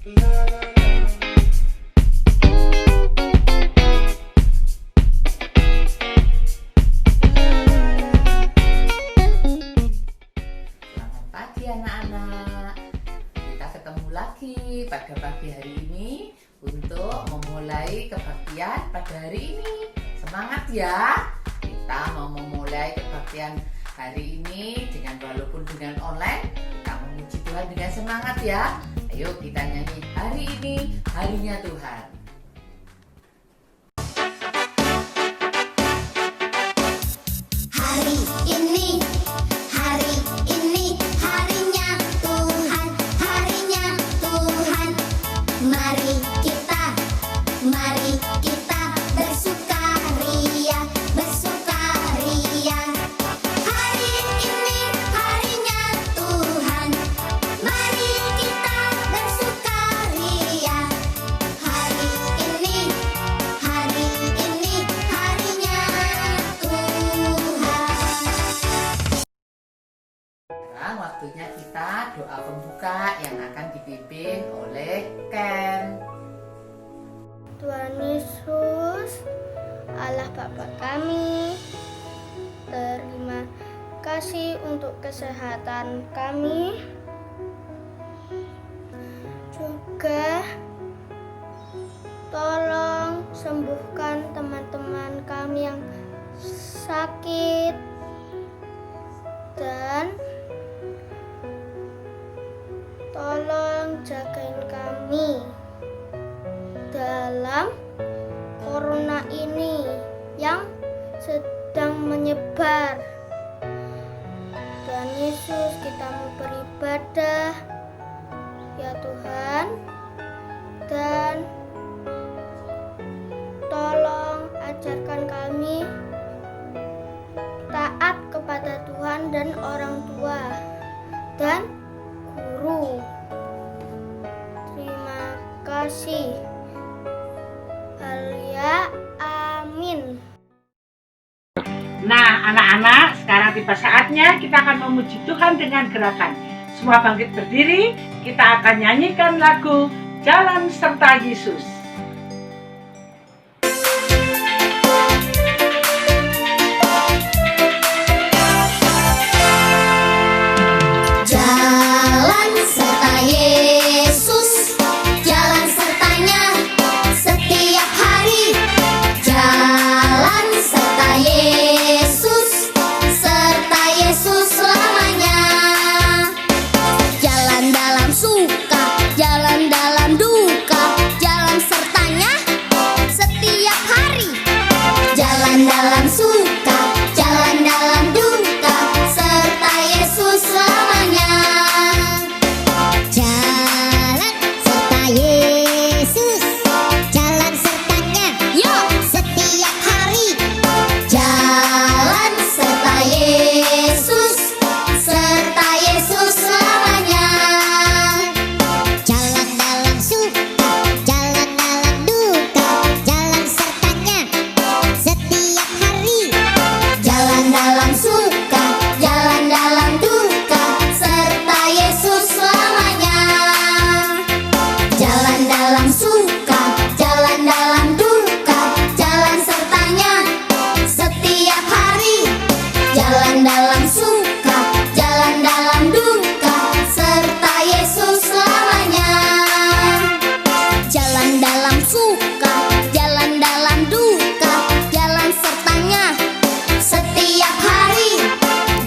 Selamat pagi anak-anak. Kita ketemu lagi pada pagi hari ini untuk memulai kebaktian pada hari ini. Semangat ya. Kita mau memulai kebaktian hari ini walaupun dengan online, kita memuji Tuhan dengan semangat ya. Ayo kita nyanyi hari ini harinya Tuhan. Hari ini harinya Tuhan, harinya Tuhan. Mari kita bersukaria, bersukaria. Hari ini harinya Tuhan, mari kita bersukaria. Hari ini harinya Tuhan. Sekarang waktunya kita doa pembuka yang akan dipimpin oleh Ken. Tuhan Yesus, Allah Bapa kami, terima kasih untuk kesehatan kami. Juga tolong sembuhkan teman-teman kami yang sakit dan tolong jagain kami dalam corona ini yang sedang menyebar. Tuhan Yesus, kita mau beribadah ya Tuhan, dan tolong ajarkan kami taat kepada Tuhan dan orang tua dan guru. Terima kasih. Alia, amin. Nah, anak-anak, sekarang tiba saatnya kita akan memuji Tuhan dengan gerakan. Semua bangkit berdiri, kita akan nyanyikan lagu Jalan Serta Yesus. Jalan serta Yesus, jalan sertanya setiap hari. Jalan serta Yesus selamanya. Jalan dalam suka, jalan dalam duka, jalan sertanya setiap hari. Jalan dalam suka, jalan dalam duka, serta Yesus selamanya. Jalan serta Yesus, jalan sertanya, yuk setiap hari. Jalan serta Yesus selamanya. Jalan dalam suka, jalan dalam duka, jalan sertanya setiap hari. Jalan dalam suka, jalan dalam duka, serta Yesus selamanya. Jalan dalam suka, jalan dalam duka, jalan sertanya setiap hari. Jalan dalam suka, jalan dalam duka, serta Yesus selamanya. Jalan dalam suka, jalan dalam duka, jalan sertanya setiap hari.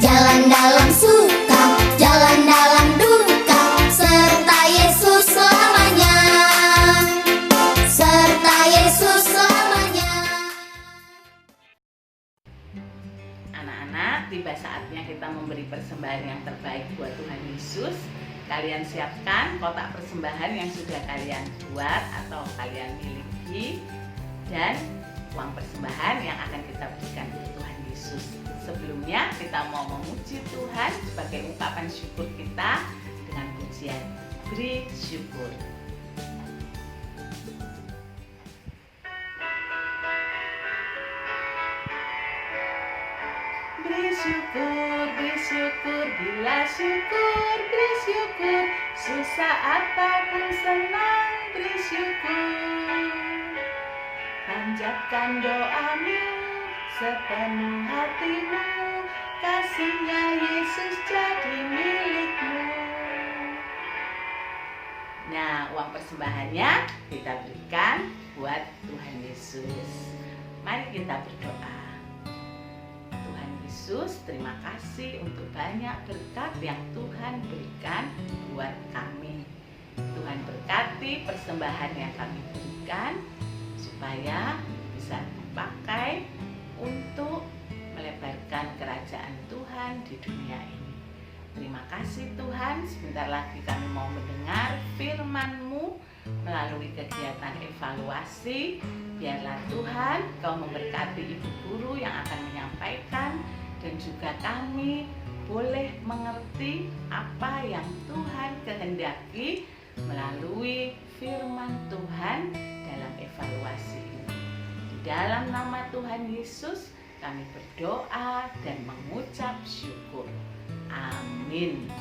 Jalan dalam suka, jalan dalam duka, serta Yesus selamanya. Serta Yesus selamanya. Anak-anak, tiba saatnya kita memberi persembahan yang terbaik buat Tuhan Yesus. Kalian siapkan kotak persembahan yang sudah kalian buat atau kalian miliki, dan uang persembahan yang akan kita berikan untuk Tuhan Yesus. Sebelumnya kita mau memuji Tuhan sebagai ungkapan syukur kita dengan pujian beri syukur. Beri syukur, bila syukur, beri syukur. susah ataupun senang beri syukur. Panjatkan doamu sepenuh hatimu, kasihnya Yesus jadi milikmu. Nah, uang persembahannya kita berikan buat Tuhan Yesus. Mari kita berdoa. Tuhan Yesus, terima kasih untuk banyak berkat yang Tuhan berikan buat kami. Tuhan berkati persembahan yang kami berikan supaya bisa dipakai untuk melebarkan kerajaan Tuhan di dunia ini. Terima kasih Tuhan, sebentar lagi kami mau mendengar firman-Mu melalui kegiatan evaluasi. Biarlah Tuhan Kau memberkati ibu guru yang akan menyampaikan, dan juga kami boleh mengerti apa yang Tuhan kehendaki melalui firman Tuhan dalam evaluasi ini. Di dalam nama Tuhan Yesus kami berdoa dan mengucap syukur. Amin.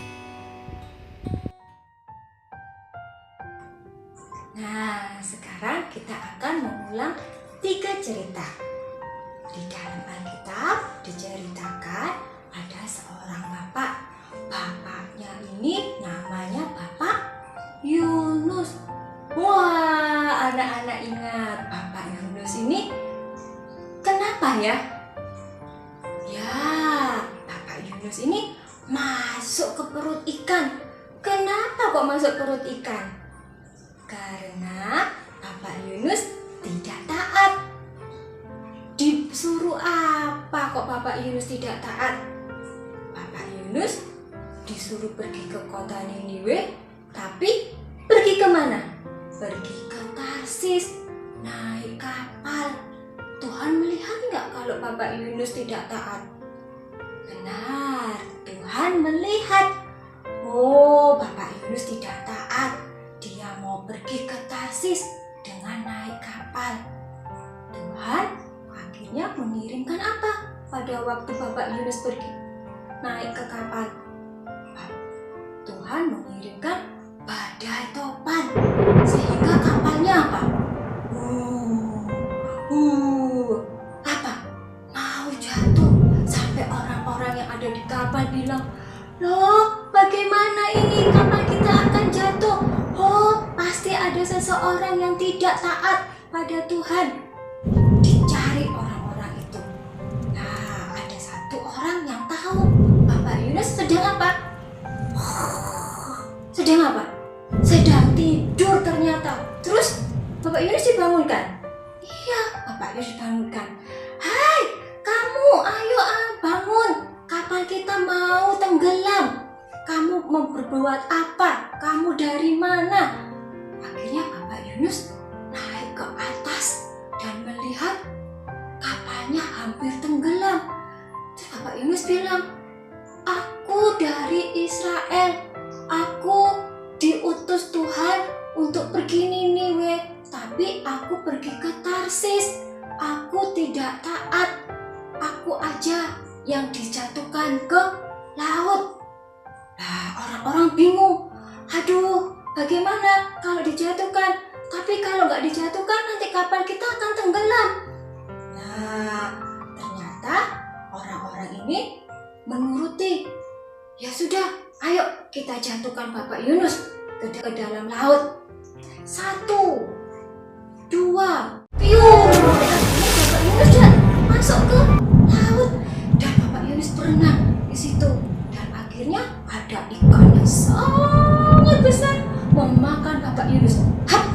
Nah, sekarang kita akan mengulang 3 cerita. Di dalam Alkitab diceritakan ada seorang bapak. Bapaknya ini namanya Bapak Yunus. Wah, anak-anak ingat Bapak Yunus ini kenapa ya? Ya, Bapak Yunus ini masuk ke perut ikan. Kenapa kok masuk perut ikan? Karena Bapak Yunus tidak taat. Disuruh apa kok Bapak Yunus tidak taat? Bapak Yunus disuruh pergi ke kota Niniwe, tapi pergi kemana? Pergi ke Tarsis, naik kapal. Tuhan melihat nggak kalau Bapak Yunus tidak taat? Benar, Tuhan melihat. Oh, Bapak Yunus tidak taat. Dia mau pergi ke Tarsis dengan naik kapal. Tuhan akhirnya mengirimkan apa pada waktu Bapak Yunus pergi naik ke kapal? Tuhan mengirimkan badai topan, sehingga kapalnya apa? Apa? Mau jatuh. Sampai orang-orang yang ada di kapal bilang, "Loh, bagaimana ini kapal kita akan jatuh? Oh, pasti ada seseorang yang tidak taat pada Tuhan." Dicari orang-orang itu. Nah, ada satu orang yang tahu Bapak Yunus sedang apa? Sedang apa? Sedang tidur ternyata. Terus Bapak Yunus dibangunkan. Iya, Bapak Yunus dibangunkan. "Hai, kamu, ayo bangun. Kapal kita mau tenggelam. Kamu mau berbuat apa? Kamu dari mana?" Akhirnya Bapak Yunus naik ke atas dan melihat kapalnya hampir tenggelam. Terus Bapak Yunus bilang, "Aku dari Israel. Aku diutus Tuhan untuk pergi Niniwe, tapi aku pergi ke Tarsis. Aku tidak taat. Aku aja yang dijatuhkan ke laut." Nah, orang-orang bingung. Aduh, bagaimana kalau dijatuhkan? Tapi kalau nggak dijatuhkan nanti kapal kita akan tenggelam. Nah, ternyata orang-orang ini menuruti. Ya sudah, ayo kita jatuhkan Bapak Yunus ke dalam laut. 1, 2, piung. Bapak Yunus sudah masuk ke laut dan Bapak Yunus berenang di situ. Dan akhirnya ada ikan yang sangat besar memakan Bapak Yunus. Hap!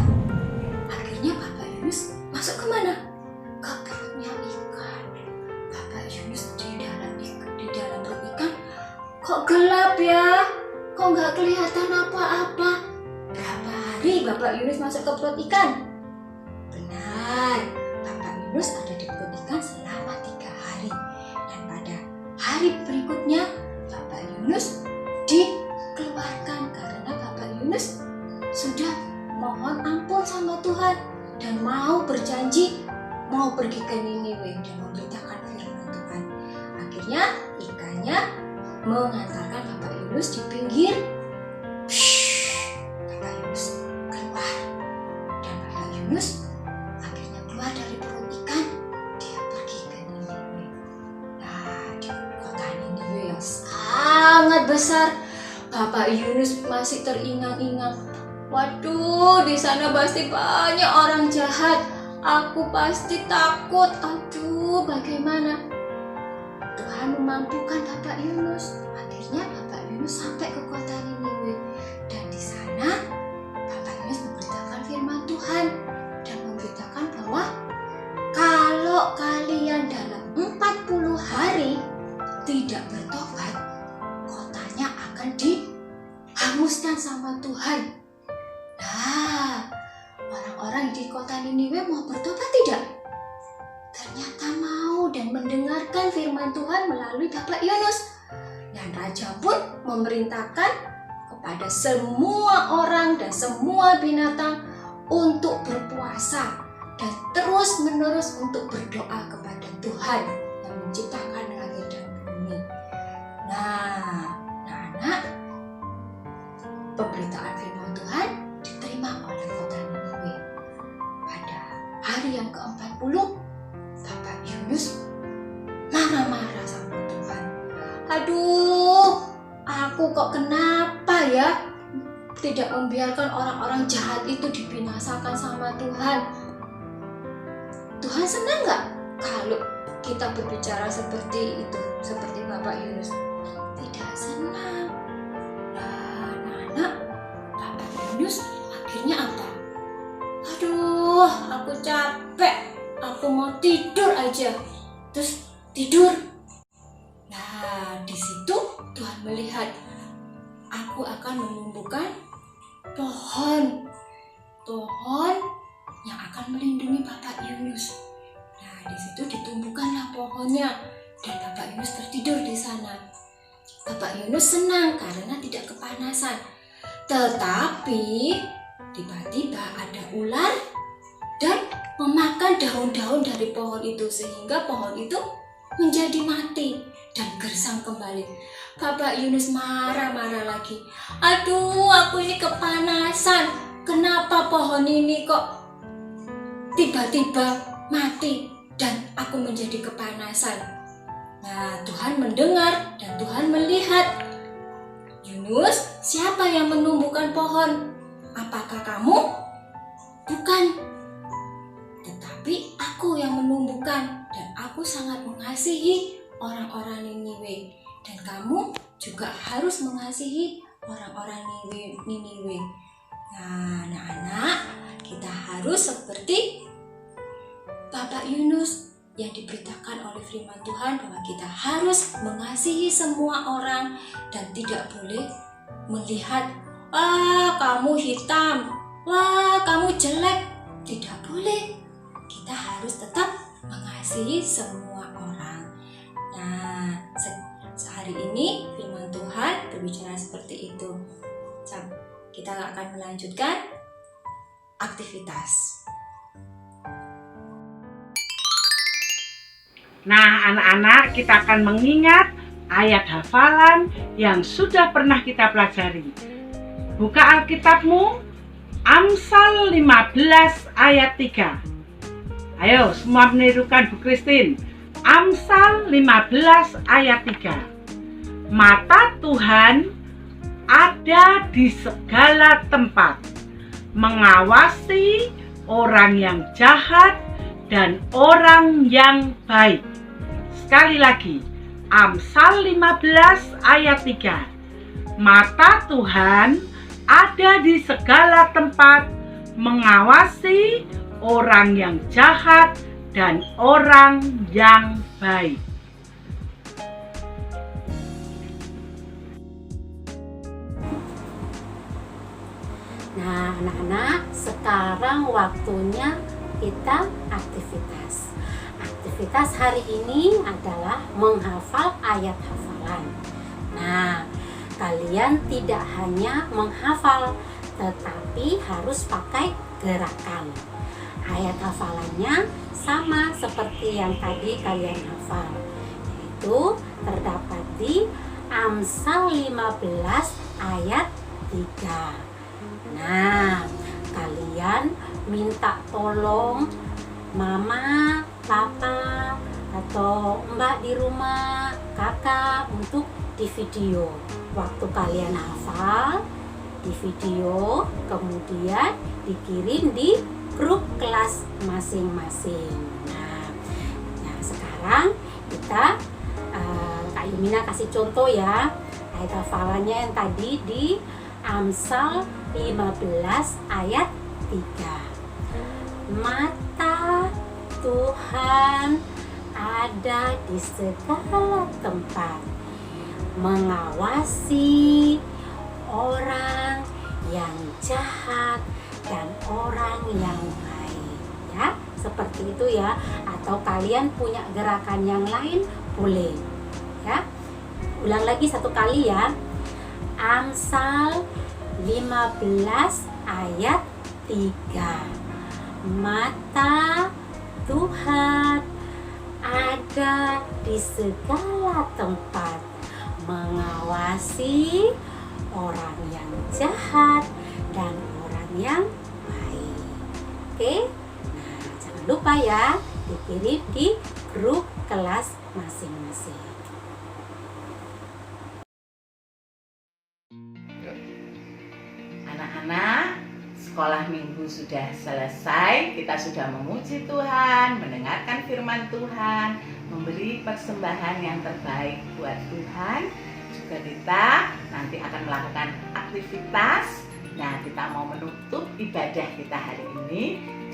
Akhirnya Bapak Yunus masuk ke mana? Ke perutnya ikan. Bapak Yunus di dalam perut ikan. Kok gelap ya? Kok nggak kelihatan apa-apa? Berapa hari Bapak Yunus masuk ke perut ikan? Benar, Bapak Yunus ada di perut ikan selama 3 hari. Dan pada hari berikutnya Bapak Yunus dikeluarkan karena Bapak Yunus sudah mohon ampun sama Tuhan dan mau berjanji mau pergi ke Niniwe dan memberitakan firman Tuhan. Akhirnya ikannya mengantarkan Bapak Yunus di pinggir Yunus akhirnya keluar dari perut ikan. Dia pergi ke Niniwe. Nah, di kota Niniwe yang sangat besar, Bapak Yunus masih teringang-ingang. Waduh, di sana pasti banyak orang jahat. Aku pasti takut. Aduh, bagaimana? Tuhan memampukan Bapak Yunus. Akhirnya Bapak Yunus sampai ke kota Niniwe. Dan di sana Bapak Yunus memberitakan firman Tuhan dan memberitakan bahwa kalau kalian dalam 40 hari tidak bertobat, kotanya akan dihanguskan sama Tuhan. Nah, orang-orang di kota Niniwe mau bertobat tidak? Ternyata mau dan mendengarkan firman Tuhan melalui Bapak Yunus. Dan raja pun memerintahkan kepada semua orang dan semua binatang untuk berpuasa dan terus-menerus untuk berdoa kepada Tuhan yang menciptakan langit dan bumi. Nah, anak-anak, pemberitaan firman Tuhan diterima oleh kota Niniwe. Pada hari yang ke-40, Bapak Yunus marah-marah sama Tuhan. Aduh, aku kok kenapa ya tidak membiarkan orang-orang jahat itu dibinasakan sama Tuhan? Tuhan senang nggak kalau kita berbicara seperti itu, seperti Bapak Yunus? Tidak senang. Nah, anak-anak, Bapak Yunus akhirnya apa? Aduh, aku capek. Aku mau tidur aja. Terus tidur. Nah, di situ Tuhan melihat, aku akan menumbuhkan pohon yang akan melindungi Bapak Yunus. Nah, di situ ditumbuhkanlah pohonnya dan Bapak Yunus tertidur di sana. Bapak Yunus senang karena tidak kepanasan. Tetapi tiba-tiba ada ular dan memakan daun-daun dari pohon itu sehingga pohon itu menjadi mati dan gersang kembali. Bapak Yunus marah-marah lagi. Aduh, aku ini kepanasan. Kenapa pohon ini kok tiba-tiba mati dan aku menjadi kepanasan? Nah, Tuhan mendengar dan Tuhan melihat. Yunus, siapa yang menumbuhkan pohon? Apakah kamu? Bukan. Tetapi aku yang menumbuhkan dan aku sangat mengasihi orang-orang Niniwe. Dan kamu juga harus mengasihi orang-orang Niniwe. Nah, anak-anak, kita harus seperti Bapak Yunus yang diberitakan oleh firman Tuhan bahwa kita harus mengasihi semua orang dan tidak boleh melihat, wah kamu hitam, wah kamu jelek. Tidak boleh. Kita harus tetap mengasihi semua orang. Nah, sehari ini firman Tuhan berbicara seperti itu. Kita akan melanjutkan aktivitas. Nah, anak-anak, kita akan mengingat ayat hafalan yang sudah pernah kita pelajari. Buka Alkitabmu, Amsal 15 ayat 3. Ayo, semua menirukan Bu Christine. Amsal 15 ayat 3. Mata Tuhan ada di segala tempat, mengawasi orang yang jahat dan orang yang baik. Sekali lagi, Amsal 15 ayat 3. Mata Tuhan ada di segala tempat, mengawasi orang yang jahat dan orang yang baik. Nah, anak-anak, sekarang waktunya kita aktivitas. Aktivitas hari ini adalah menghafal ayat hafalan. Nah, kalian tidak hanya menghafal, tetapi harus pakai gerakan. Ayat hafalannya sama seperti yang tadi kalian hafal, yaitu terdapat di Amsal 15 ayat 3. Nah, kalian minta tolong mama, papa, atau mbak di rumah, kakak untuk di video. Waktu kalian hafal, di video, kemudian dikirim di grup kelas masing-masing. Nah, sekarang kita Kak Yumina kasih contoh ya. Ayat hafalannya yang tadi di Amsal 15 ayat 3. Mata Tuhan ada di segala tempat, mengawasi orang yang jahat dan orang yang baik. Ya, seperti itu ya. Atau kalian punya gerakan yang lain boleh. Ya. Ulang lagi satu kali ya. Amsal 15 ayat 3. Mata Tuhan ada di segala tempat, mengawasi orang yang jahat dan orang yang baik. Oke? Nah, jangan lupa ya, dikirim di grup kelas masing-masing. Anak-anak, sekolah minggu sudah selesai. Kita sudah memuji Tuhan, mendengarkan firman Tuhan, memberi persembahan yang terbaik buat Tuhan. Juga kita nanti akan melakukan aktivitas. Nah, kita mau menutup ibadah kita hari ini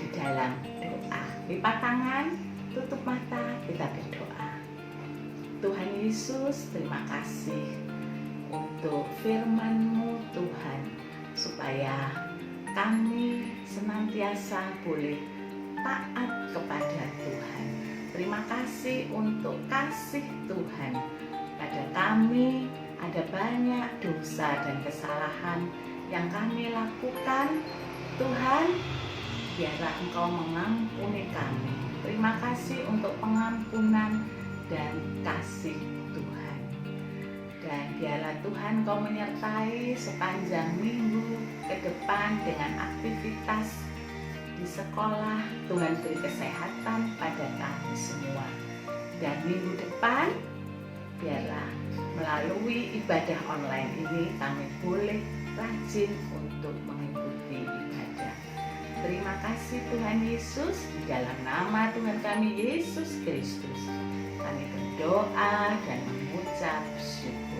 di dalam doa. Lipat tangan, tutup mata, kita berdoa. Tuhan Yesus, terima kasih untuk firman-Mu Tuhan, supaya kami senantiasa boleh taat kepada Tuhan. Terima kasih untuk kasih Tuhan. Pada kami ada banyak dosa dan kesalahan yang kami lakukan. Tuhan, biarlah Engkau mengampuni kami. Terima kasih untuk pengampunan dan kasih Tuhan. Dan biarlah Tuhan Kau menyertai sepanjang minggu ke depan dengan aktivitas di sekolah. Tuhan beri kesehatan pada kami semua. Dan minggu depan, biarlah melalui ibadah online ini kami boleh rajin untuk mengikuti ibadah. Terima kasih Tuhan Yesus, di dalam nama Tuhan kami Yesus Kristus kami berdoa dan mengucap syukur.